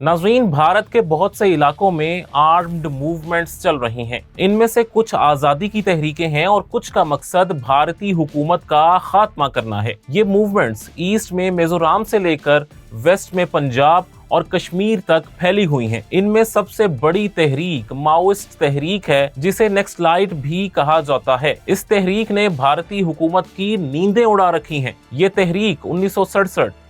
नाज़रीन, भारत के बहुत से इलाकों में आर्म्ड मूवमेंट्स चल रही हैं। इनमें से कुछ आज़ादी की तहरीकें हैं और कुछ का मकसद भारतीय हुकूमत का खात्मा करना है। ये मूवमेंट्स ईस्ट में मिजोरम से लेकर वेस्ट में पंजाब और कश्मीर तक फैली हुई हैं। इनमें सबसे बड़ी तहरीक माओइस्ट तहरीक है, जिसे नक्सलाइट भी कहा जाता है। इस तहरीक ने भारतीय हुकूमत की नींदें उड़ा रखी हैं। ये तहरीक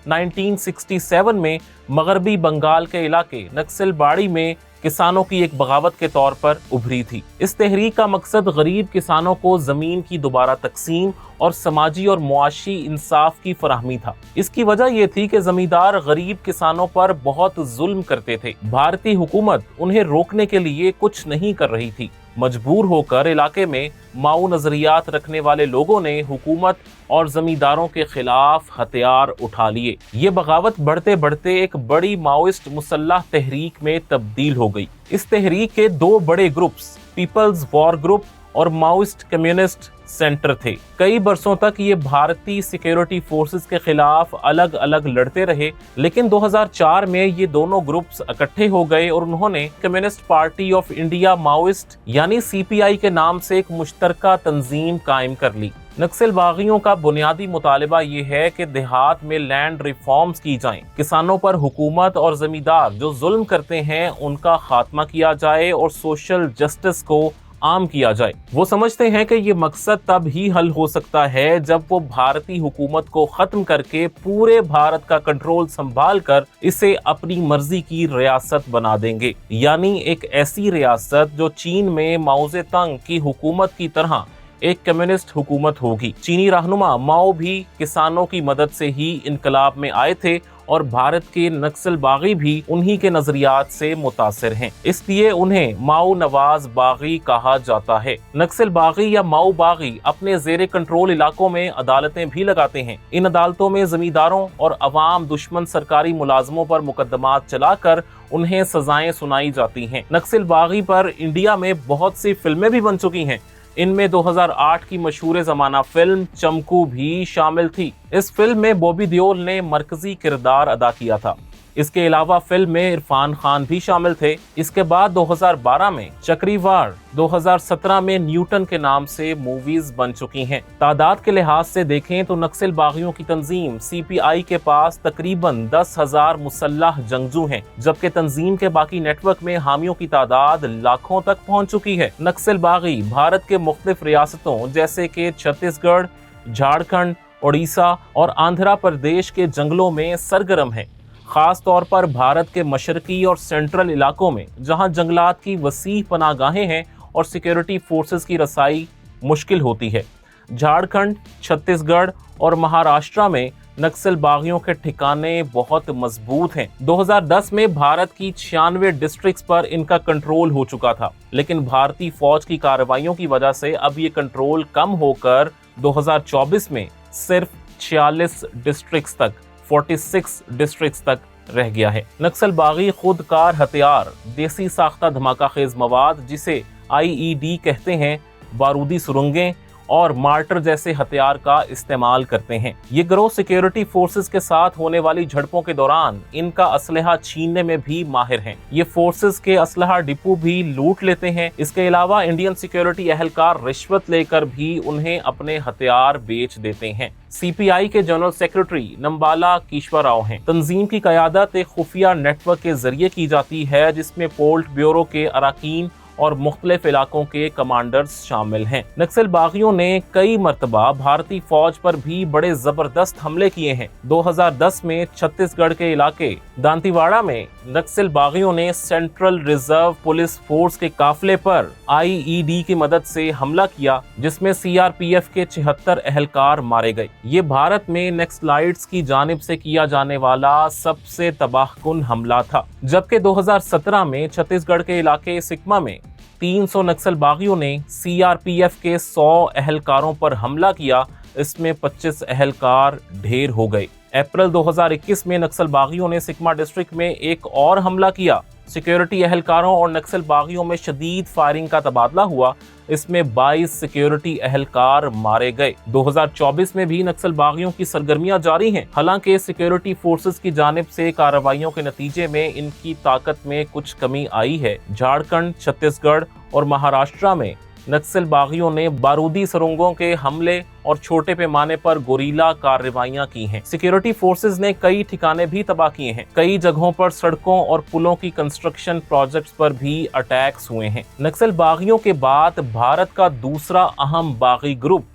1967 में मगरबी बंगाल के इलाके नक्सलबाड़ी में किसानों की एक बगावत के तौर पर उभरी थी। इस तहरीक का मकसद गरीब किसानों को जमीन की दोबारा तकसीम और समाजी और मुआशी इंसाफ की फराहमी था। इसकी वजह यह थी कि जमींदार गरीब किसानों पर बहुत जुल्म करते थे। भारतीय हुकूमत उन्हें रोकने के लिए कुछ नहीं कर रही थी। मजबूर होकर इलाके में माओ नजरियात रखने वाले लोगों ने हुकूमत और जमींदारों के खिलाफ हथियार उठा लिए। ये बगावत बढ़ते बढ़ते एक बड़ी माओइस्ट मुसल्लह तहरीक में तब्दील हो गई। इस तहरीक के दो बड़े ग्रुप्स पीपल्स वॉर ग्रुप और माओइस्ट कम्युनिस्ट सेंटर थे। कई बरसों तक ये भारतीय सिक्योरिटी फोर्सेस के खिलाफ अलग अलग लड़ते रहे, लेकिन 2004 में ये दोनों ग्रुप्स इकट्ठे हो गए और उन्होंने communist party of India Maoist यानी सीपीआई के नाम से एक मुश्तरका तंजीम कायम कर ली। नक्सल बागियों का बुनियादी मुतालिबा ये है कि देहात में लैंड रिफॉर्म्स की जाएं, किसानों पर हुकूमत और जमींदार जो जुल्म करते हैं उनका खात्मा किया जाए और सोशल जस्टिस को आम किया जाए। वो समझते हैं कि ये मकसद तब ही हल हो सकता है जब वो भारतीय हुकूमत को खत्म करके पूरे भारत का कंट्रोल संभाल कर इसे अपनी मर्जी की रियासत बना देंगे, यानी एक ऐसी रियासत जो चीन में माओ ज़ेडुंग की हुकूमत की तरह एक कम्युनिस्ट हुकूमत होगी। चीनी रहनुमा माओ भी किसानों की मदद से ही इनकलाब में आए थे और भारत के नक्सल बागी भी उन्हीं के नजरियात से मुतासिर हैं, इसलिए उन्हें माओ नवाज बागी कहा जाता है। नक्सल बागी या माओ बागी अपने जेरे कंट्रोल इलाकों में अदालतें भी लगाते हैं। इन अदालतों में जमींदारों और अवाम दुश्मन सरकारी मुलाजमों पर मुकदमात चलाकर उन्हें सजाएं सुनाई जाती हैं। नक्सल बागी पर इंडिया में बहुत सी फिल्में भी बन चुकी हैं। इनमें 2008 की मशहूर जमाना फिल्म चमकू भी शामिल थी। इस फिल्म में बॉबी देओल ने मरकजी किरदार अदा किया था। इसके अलावा फिल्म में इरफान खान भी शामिल थे। इसके बाद 2012 में चक्रवार, 2017 में न्यूटन के नाम से मूवीज बन चुकी हैं। तादाद के लिहाज से देखें तो नक्सल बागियों की तंजीम सीपीआई के पास तकरीबन 10,000 मुसल्लह जंगजू हैं, जबकि तंजीम के बाकी नेटवर्क में हामियों की तादाद लाखों तक पहुंच चुकी है। नक्सल बागी भारत के मुख्तलिफ रियासतों जैसे कि छत्तीसगढ़, झारखंड, उड़ीसा और आंध्र प्रदेश के जंगलों में सरगर्म है, खास तौर पर भारत के मशरकी और सेंट्रल इलाकों में जहां जंगलात की वसी पनागाहें हैं और सिक्योरिटी फोर्सेस की रसाई मुश्किल होती है। झारखंड, छत्तीसगढ़ और महाराष्ट्र में नक्सल बागियों के ठिकाने बहुत मजबूत हैं। 2010 में भारत की 96 डिस्ट्रिक्ट्स पर इनका कंट्रोल हो चुका था, लेकिन भारतीय फौज की कार्रवाइयों की वजह से अब ये कंट्रोल कम होकर 2024 में सिर्फ 46 डिस्ट्रिक्ट्स तक 46 डिस्ट्रिक्ट्स तक रह गया है। नक्सल बागी खुदकार हथियार, देसी साख्ता धमाका खेज मवाद जिसे आईईडी कहते हैं, बारूदी सुरंगें और मार्टर जैसे हथियार का इस्तेमाल करते हैं। ये गिरोह सिक्योरिटी फोर्सेस के साथ होने वाली झड़पों के दौरान इनका असलहा छीनने में भी माहिर हैं। ये फोर्सेस के असलहा डिपो भी लूट लेते हैं। इसके अलावा इंडियन सिक्योरिटी एहलकार रिश्वत लेकर भी उन्हें अपने हथियार बेच देते हैं। सीपीआई के जनरल सेक्रेटरी नंबाला कीश्वर राव हैं। तंजीम की क़यादत एक खुफिया नेटवर्क के जरिए की जाती है, जिसमें पोल्ट ब्यूरो के अरकान और मुख्तलिफ इलाकों के कमांडर्स शामिल हैं। नक्सल बागियों ने कई मरतबा भारतीय फौज पर भी बड़े जबरदस्त हमले किए हैं। 2010 में छत्तीसगढ़ के इलाके दांतीवाड़ा में नक्सल बागियों ने सेंट्रल रिजर्व पुलिस फोर्स के काफिले पर आईईडी की मदद से हमला किया, जिसमें सीआरपीएफ के 76 एहलकार मारे गए। ये भारत में नक्सलाइट्स की जानिब से किया जाने वाला सबसे तबाहकुन हमला था। जबकि 2017 में छत्तीसगढ़ के इलाके सिकमा में 300 नक्सल बागियों ने सीआरपीएफ के 100 एहलकारों पर हमला किया। इसमें 25 एहलकार ढेर हो गए। अप्रैल 2021 में नक्सल बागियों ने सिकमा डिस्ट्रिक्ट में एक और हमला किया। सिक्योरिटी एहलकारों और नक्सल बागियों में शदीद फायरिंग का तबादला हुआ। इसमें 22 सिक्योरिटी एहलकार मारे गए। 2024 में भी नक्सल बागियों की सरगर्मियां जारी हैं। हालांकि सिक्योरिटी फोर्सेस की जानिब से कार्रवाइयों के नतीजे में इनकी ताकत में कुछ कमी आई है। झारखंड, छत्तीसगढ़ और महाराष्ट्र में नक्सल बागियों ने बारूदी सुरंगों के हमले और छोटे पैमाने पर गोरीला कार्रवाइयां की हैं। सिक्योरिटी फोर्सेस ने कई ठिकाने भी तबाह किए हैं। कई जगहों पर सड़कों और पुलों की कंस्ट्रक्शन प्रोजेक्ट्स पर भी अटैक्स हुए हैं। नक्सल बागियों के बाद भारत का दूसरा अहम बागी group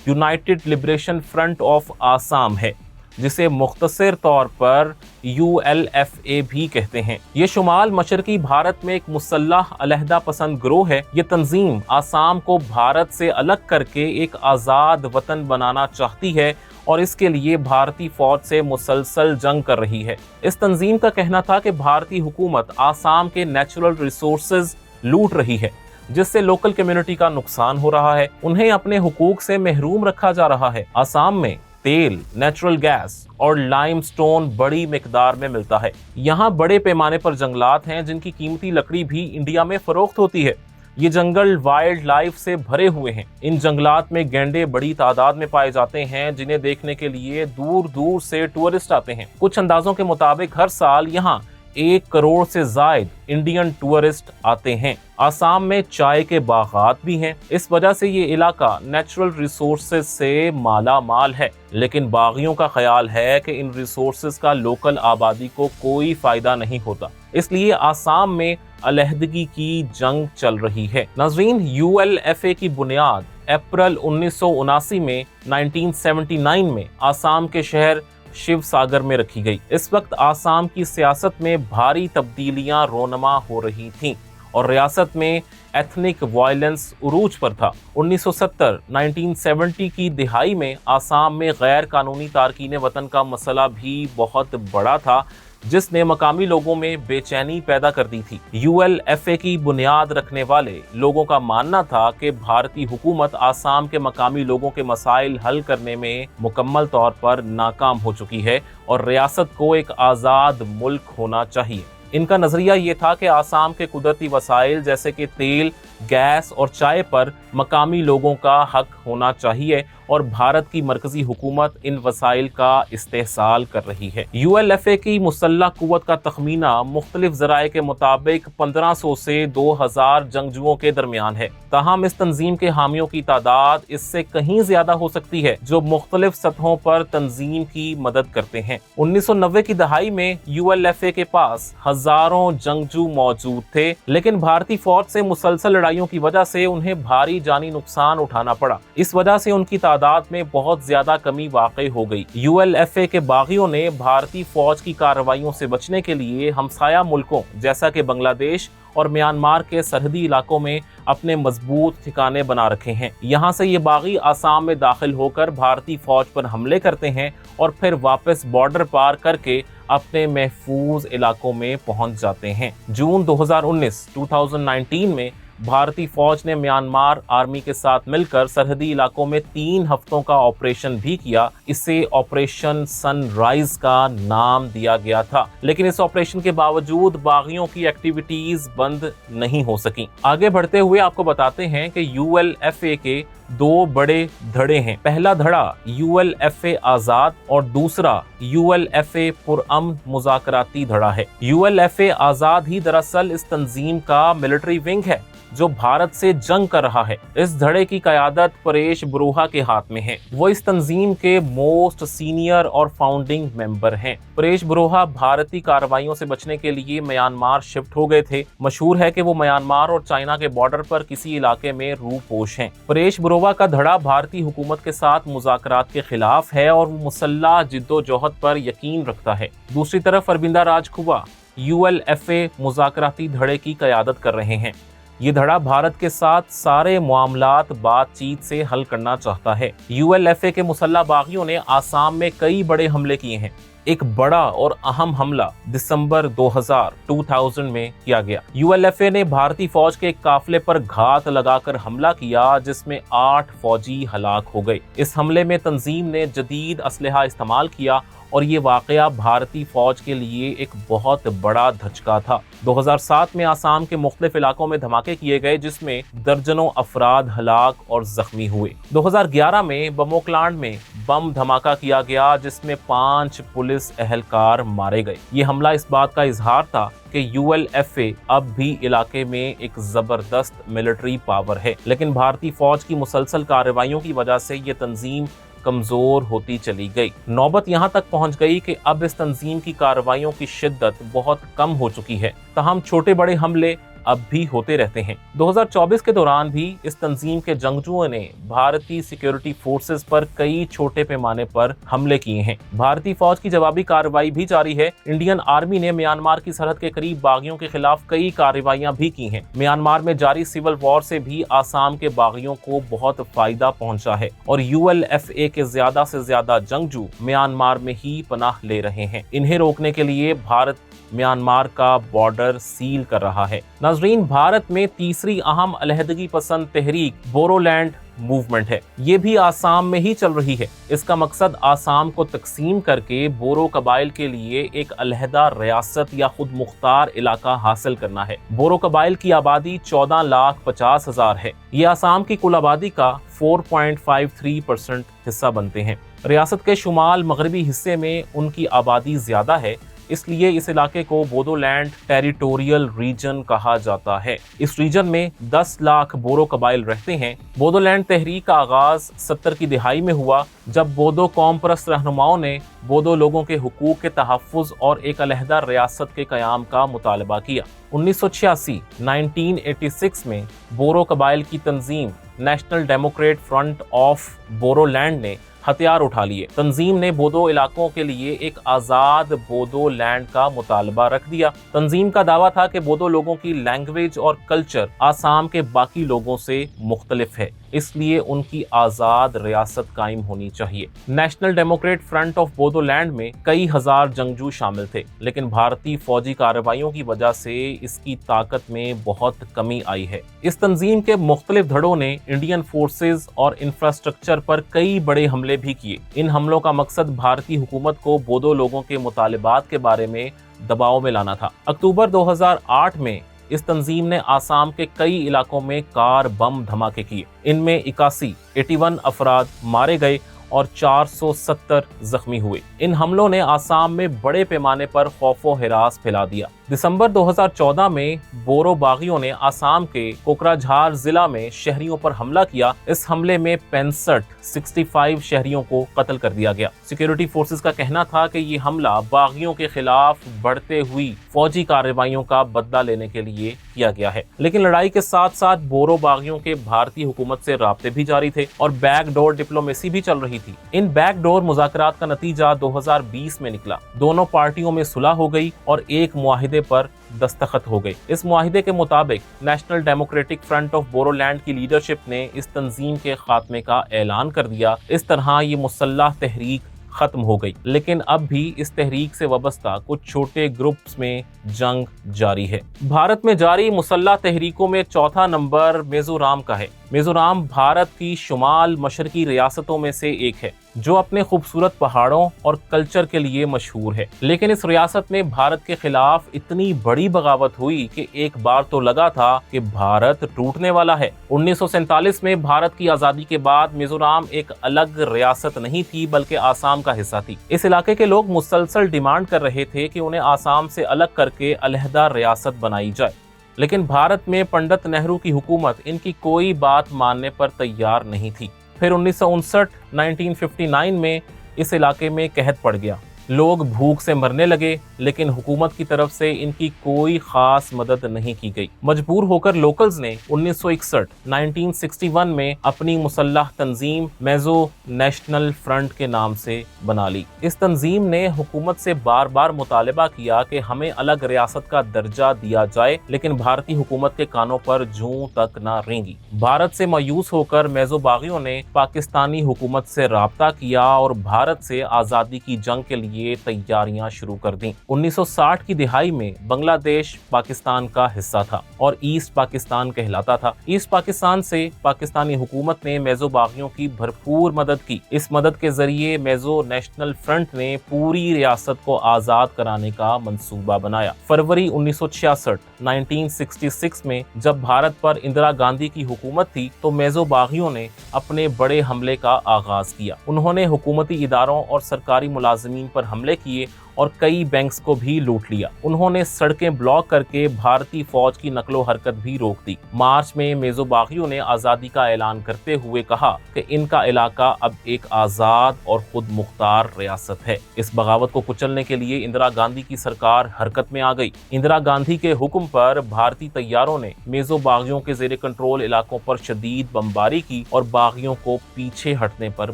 United liberation front of Assam है, जिसे मुख्तसर तौर पर ULFA भी कहते हैं। ये शुमाल मशरकी भारत में एक मुसल्लह अलहदा पसंद ग्रोह है। ये तंजीम आसाम को भारत से अलग करके एक आज़ाद वतन बनाना चाहती है और इसके लिए भारतीय फौज से मुसलसल जंग कर रही है। इस तंजीम का कहना था कि भारतीय हुकूमत आसाम के नेचुरल रिसोर्सेज लूट रही है, जिससे लोकल कम्युनिटी का नुकसान हो रहा है। उन्हें अपने हुकूक से महरूम रखा जा रहा है। आसाम में तेल, नेचुरल गैस और लाइमस्टोन बड़ी मिकदार में मिलता है। यहाँ बड़े पैमाने पर जंगलात हैं जिनकी कीमती लकड़ी भी इंडिया में फरोख्त होती है। ये जंगल वाइल्ड लाइफ से भरे हुए हैं। इन जंगलात में गैंडे बड़ी तादाद में पाए जाते हैं, जिन्हें देखने के लिए दूर दूर से टूरिस्ट आते हैं। कुछ अंदाजों के मुताबिक हर साल यहाँ 1 करोड़ से जायद इंडियन टूरिस्ट आते हैं। आसाम में चाय के बागात भी हैं। इस वजह से ये इलाका नेचुरल रिसोर्सेज से माला माल है। लेकिन बागियों का ख्याल है कि इन रिसोर्सेज का लोकल आबादी को कोई फायदा नहीं होता, इसलिए आसाम में अलहदगी की जंग चल रही है। नाज़रीन, ULFA की बुनियाद अप्रैल 1979 में 1979 में आसाम के शहर शिव सागर में रखी गई। इस वक्त आसाम की सियासत में भारी तब्दीलियां रोनमा हो रही थीं और रियासत में एथनिक वायलेंस उरूज पर था। 1970 की दिहाई में आसाम में गैर कानूनी तारकीन वतन का मसला भी बहुत बड़ा था, जिसने मकामी लोगों में बेचैनी पैदा कर दी थी। ULFA की बुनियाद रखने वाले लोगों का मानना था कि भारतीय हुकूमत आसाम के मकामी लोगों के मसाइल हल करने में मुकम्मल तौर पर नाकाम हो चुकी है और रियासत को एक आज़ाद मुल्क होना चाहिए। इनका नजरिया ये था कि आसाम के कुदरती वसाइल जैसे कि तेल, गैस और चाय पर मकामी लोगों का हक होना चाहिए और भारत की मरकजी हुकूमत इन वसाइल का इस्तेहसाल कर रही है। ULFA की मुसल्लह कुव्वत का तखमीना मुख्तलिफ ज़राए के मुताबिक 1500 से 2000 जंगजुओं के दरमियान है। ताहम इस तंजीम के हामियों की तादाद इससे कहीं ज्यादा हो सकती है, जो मुख्तलिफ सतहों पर तंजीम की मदद करते हैं। 1990 की दहाई में ULFA के पास हजारों जंगजू मौजूद थे, लेकिन भारतीय फौज से मुसलसल लड़ाइयों की वजह से उन्हें भारी जानी नुकसान उठाना पड़ा। इस वजह से उनकी तादाद में बहुत ज्यादा कमी वाक़ई हो गई। ULFA के बागियों ने भारतीय फौज की कार्रवाइयों से बचने के लिए हमसाया मुल्कों जैसा कि बांग्लादेश और म्यांमार के सरहदी इलाकों में अपने मजबूत ठिकाने बना रखे हैं। यहाँ से ये बागी आसाम में दाखिल होकर भारतीय फौज पर हमले करते हैं और फिर वापस बॉर्डर पार करके अपने महफूज इलाकों में पहुंच जाते हैं। जून 2019 में भारतीय फौज ने म्यांमार आर्मी के साथ मिलकर सरहदी इलाकों में 3 हफ्तों का ऑपरेशन भी किया। इसे ऑपरेशन सनराइज का नाम दिया गया था, लेकिन इस ऑपरेशन के बावजूद बागियों की एक्टिविटीज बंद नहीं हो सकी। आगे बढ़ते हुए आपको बताते हैं कि ULFA के 2 बड़े धड़े हैं। पहला धड़ा ULFA आजाद और दूसरा ULFA पुरअमन मुज़ाकराती धड़ा है। ULFA आजाद ही दरअसल इस तंजीम का मिलिट्री विंग है जो भारत से जंग कर रहा है। इस धड़े की क़यादत परेश बरूहा के हाथ में है। वो इस तंजीम के मोस्ट सीनियर और फाउंडिंग मेंबर हैं। परेश बरूहा भारतीय कार्रवाइयों से बचने के लिए म्यांमार शिफ्ट हो गए थे। मशहूर है कि वो म्यांमार और चाइना के बॉर्डर पर किसी इलाके में रूपोश हैं। परेश बरूहा का धड़ा भारतीय हुकूमत के साथ मुज़ाकरात के खिलाफ है और वो मुसल्लह जिद्दोजहद पर यकीन रखता है। दूसरी तरफ अरविंदा राजखुवा ULFA मुज़ाकराती धड़े की क़यादत कर रहे हैं। ये धड़ा भारत के साथ सारे मामलात बातचीत से हल करना चाहता है। ULFA के मुसल्लह बागियों ने आसाम में कई बड़े हमले किए हैं। एक बड़ा और अहम हमला दिसंबर 2000 में किया गया। ULFA ने भारतीय फौज के एक काफिले पर घात लगाकर हमला किया, जिसमें 8 फौजी हलाक हो गए। इस हमले में तंजीम ने जदीद असलहा इस्तेमाल किया और ये वाकया भारतीय फौज के लिए एक बहुत बड़ा धचका था। 2007 में आसाम के मुख्तलिफ इलाकों में धमाके किए गए जिसमें दर्जनों अफराद हलाक और जख्मी हुए। 2011 में बमोकलांड में बम धमाका किया गया जिसमें 5 पुलिस एहलकार मारे गए। ये हमला इस बात का इजहार था कि ULFA अब भी इलाके में एक जबरदस्त मिलिट्री पावर है, लेकिन भारतीय फौज की मुसलसल कार्रवाइयों की वजह से ये तंजीम कमजोर होती चली गई। नौबत यहाँ तक पहुँच गई कि अब इस तंजीम की कार्रवाइयों की शिद्दत बहुत कम हो चुकी है, तहम छोटे बड़े हमले अब भी होते रहते हैं। 2024 के दौरान भी इस तंजीम के जंगजुओं ने भारतीय सिक्योरिटी फोर्सेस पर कई छोटे पैमाने पर हमले किए हैं। भारतीय फौज की जवाबी कार्रवाई भी जारी है। इंडियन आर्मी ने म्यांमार की सरहद के करीब बागियों के खिलाफ कई कार्रवाइयां भी की हैं। म्यांमार में जारी सिविल वॉर से भी आसाम के बागियों को बहुत फायदा पहुंचा है और ULFA के ज्यादा से ज्यादा जंगजू म्यांमार में ही पनाह ले रहे हैं। इन्हें रोकने के लिए भारत म्यांमार का बॉर्डर सील कर रहा है। नाजरीन, भारत में तीसरी अहम अलहदगी पसंद तहरीक बोरोलैंड मूवमेंट है। ये भी आसाम में ही चल रही है। इसका मकसद आसाम को तकसीम करके बोरो कबाइल के लिए एक अलहदा रियासत या खुद मुख्तार इलाका हासिल करना है। बोरो कबाइल की आबादी 14,50,000 है। ये आसाम की कुल आबादी का 4.53% हिस्सा बनते हैं। रियासत के शुमाल मगरबी हिस्से में उनकी आबादी ज्यादा है, इसलिए इस इलाके को बोडोलैंड टेरिटोरियल रीजन कहा जाता है। इस रीजन में 10 लाख बोरो कबाइल रहते हैं। बोडोलैंड तहरीक का आगाज 70 की दिहाई में हुआ जब बोडो कौम परस्त रहनुमाओं ने बोडो लोगों के हुकूक के तहफ़्फ़ुज़ और एक अलहदा रियासत के क़याम का मुतालबा किया। 1986 में बोरो कबाइल की तंजीम national democrat front of Bodoland ने हथियार उठा लिए। तंजीम ने बोडो इलाकों के लिए एक आज़ाद बोडो लैंड का मुतालबा रख दिया। तंजीम का दावा था कि बोडो लोगों की लैंग्वेज और कल्चर आसाम के बाकी लोगों से मुख्तलिफ है, इसलिए उनकी आज़ाद रियासत कायम होनी चाहिए। National democrat front of Bodoland में कई हजार जंगजू शामिल थे, लेकिन भारतीय फौजी कार्रवाइयों की वजह से इसकी ताकत में बहुत कमी आई है। इस तंजीम के मुख्तलिफ धड़ों ने इंडियन फोर्सेज और इंफ्रास्ट्रक्चर पर कई बड़े हमले भी किए। इन हमलों का मकसद भारतीय हुकूमत को बोडो लोगों के मुतालिबात के बारे में दबाव में लाना था। अक्टूबर 2008 में इस तंजीम ने आसाम के कई इलाकों में कार बम धमाके किए। इनमें 81 अफराद मारे गए और 470 जख्मी हुए। इन हमलों ने आसाम में बड़े पैमाने पर खौफो हिरास फैला दिया। दिसंबर 2014 में बोरो बागियों ने आसाम के कोकराझार जिला में शहरियों पर हमला किया। इस हमले में 65 शहरियों को कत्ल कर दिया गया। सिक्योरिटी फोर्सेस का कहना था कि ये हमला बागियों के खिलाफ बढ़ते हुई फौजी कार्रवाइयों का बदला लेने के लिए किया गया है। लेकिन लड़ाई के साथ साथ बोरो बागियों के भारतीय हुकूमत से राब्ते भी जारी थे और बैकडोर डिप्लोमेसी भी चल रही थी। इन बैकडोर मुज़ाकरात का नतीजा 2020 में निकला। दोनों पार्टियों में सुलह हो गई और एक मुआहिदे पर दस्तखत हो गए। इस मुआहिदे के मुताबिक national democratic front of Bodoland की लीडरशिप ने इस तंजीम के खात्मे का ऐलान कर दिया। इस तरह ये मुसल्लह तहरीक खत्म हो गई, लेकिन अब भी इस तहरीक से वाबस्ता कुछ छोटे ग्रुप्स में जंग जारी है। भारत में जारी मुसल्लह तहरीकों में चौथा नंबर मिजोरम का है। मिजोरम भारत की शुमाल मशरकी रियासतों में से एक है जो अपने खूबसूरत पहाड़ों और कल्चर के लिए मशहूर है। लेकिन इस रियासत में भारत के खिलाफ इतनी बड़ी बगावत हुई कि एक बार तो लगा था कि भारत टूटने वाला है। 1947 में भारत की आज़ादी के बाद मिजोरम एक अलग रियासत नहीं थी बल्कि आसाम का हिस्सा थी। इस इलाके के लोग मुसलसल डिमांड कर रहे थे कि उन्हें आसाम से अलग करके अलहदा रियासत बनाई जाए, लेकिन भारत में पंडित नेहरू की हुकूमत इनकी कोई बात मानने पर तैयार नहीं थी। फिर 1959 में इस इलाके में कहत पड़ गया। लोग भूख से मरने लगे, लेकिन हुकूमत की तरफ से इनकी कोई खास मदद नहीं की गई। मजबूर होकर लोकल्स ने 1961 में अपनी मुसल्लह तंजीम मेजो नेशनल फ्रंट के नाम से बना ली। इस तंजीम ने हुकूमत से बार बार मुतालबा किया कि हमें अलग रियासत का दर्जा दिया जाए, लेकिन भारतीय हुकूमत के कानों पर जूं तक ना रेंगी। भारत से मायूस होकर मेजो बागियों ने पाकिस्तानी हुकूमत से राब्ता किया और भारत से आज़ादी की जंग के लिए लिए तैयारियां शुरू कर दी। 1960 की दिहाई में बांग्लादेश पाकिस्तान का हिस्सा था और ईस्ट पाकिस्तान कहलाता था। ईस्ट पाकिस्तान से पाकिस्तानी हुकूमत ने मेजो बागियों की भरपूर मदद की। इस मदद के जरिए मेजो नेशनल फ्रंट ने पूरी रियासत को आजाद कराने का मंसूबा बनाया। फरवरी 1966 में जब भारत पर इंदिरा गांधी की हुकूमत थी तो मेजो बागियों ने अपने बड़े हमले का आगाज किया। उन्होंने हुकूमती इदारों और सरकारी मुलाजिमीन पर हमले किए और कई बैंक्स को भी लूट लिया। उन्होंने सड़कें ब्लॉक करके भारतीय फौज की नकलो हरकत भी रोक दी। मार्च में मेजो बागियों ने आज़ादी का ऐलान करते हुए कहा कि इनका इलाका अब एक आज़ाद और खुद मुख्तार रियासत है। इस बगावत को कुचलने के लिए इंदिरा गांधी की सरकार हरकत में आ गई। इंदिरा गांधी के हुक्म पर भारतीय तैयारों ने मेजो बागियों के जेरे कंट्रोल इलाकों पर शदीद बमबारी की और बागियों को पीछे हटने पर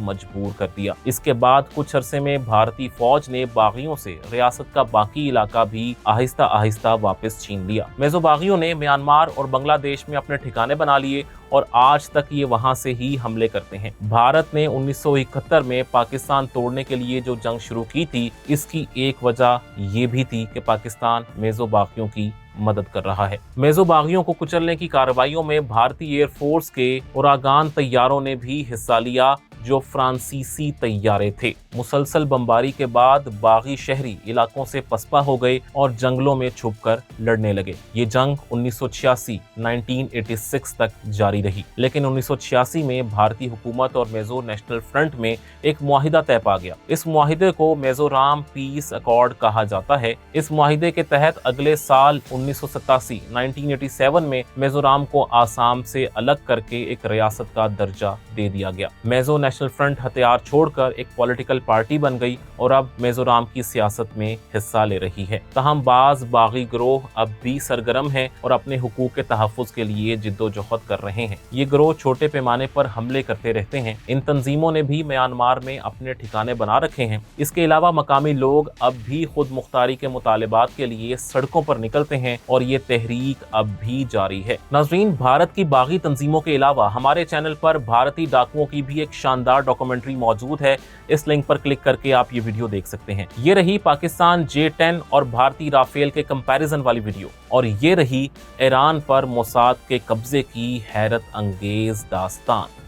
मजबूर कर दिया। इसके बाद कुछ अरसे में भारतीय फौज ने बागियों से रियासत का बाकी इलाका भी आहिस्ता आहिस्ता वापस छीन लिया। मेजो बागियों ने म्यांमार और बांग्लादेश में अपने ठिकाने बना लिए और आज तक ये वहां से ही हमले करते हैं। भारत ने 1971 में पाकिस्तान तोड़ने के लिए जो जंग शुरू की थी, इसकी एक वजह ये भी थी कि पाकिस्तान मेजो बागियों की मदद कर रहा है। मेजो बागियों को कुचलने की कार्रवाइयों में भारतीय एयरफोर्स के उरागान तैयारों ने भी हिस्सा लिया, जो फ्रांसीसी तैयारे थे। मुसलसल बमबारी के बाद बागी शहरी इलाकों से पसपा हो गए और जंगलों में छुपकर लड़ने लगे। ये जंग 1986 तक जारी रही, लेकिन 1986 में भारतीय हुकूमत और मेजो नेशनल फ्रंट में एक मुआहिदा तय पा गया। इस मुआहिदे को मेजोराम पीस अकॉर्ड कहा जाता है। इस मुआहिदे के तहत अगले साल 1987 में मेजोराम को आसाम से अलग करके एक रियासत का दर्जा दे दिया गया। मेजो नेशनल फ्रंट हथियार छोड़कर एक पॉलिटिकल पार्टी बन गई और अब मिजोरम की सियासत में हिस्सा ले रही है। तहम बाज बागी गिरोह अब भी सरगर्म है और अपने हुकूक के तहफ़्फ़ुज़ के लिए जिद्दोजहद कर रहे हैं। ये गिरोह छोटे पैमाने पर हमले करते रहते हैं। इन तंजीमों ने भी म्यांमार में अपने ठिकाने बना रखे हैं। इसके अलावा मकामी लोग अब भी खुद मुख्तारी के मुतालिबात के लिए सड़कों पर निकलते हैं और ये तहरीक अब भी जारी है। नाज़रीन, भारत की बागी तंजीमों के अलावा हमारे चैनल पर भारतीय डाकुओं की भी एक शानदार डॉक्यूमेंट्री मौजूद है। इस लिंक पर क्लिक करके आप ये वीडियो देख सकते हैं। ये रही पाकिस्तान J-10 और भारतीय राफेल के कंपैरिजन वाली वीडियो, और ये रही ईरान पर मोसाद के कब्जे की हैरत अंगेज दास्तान।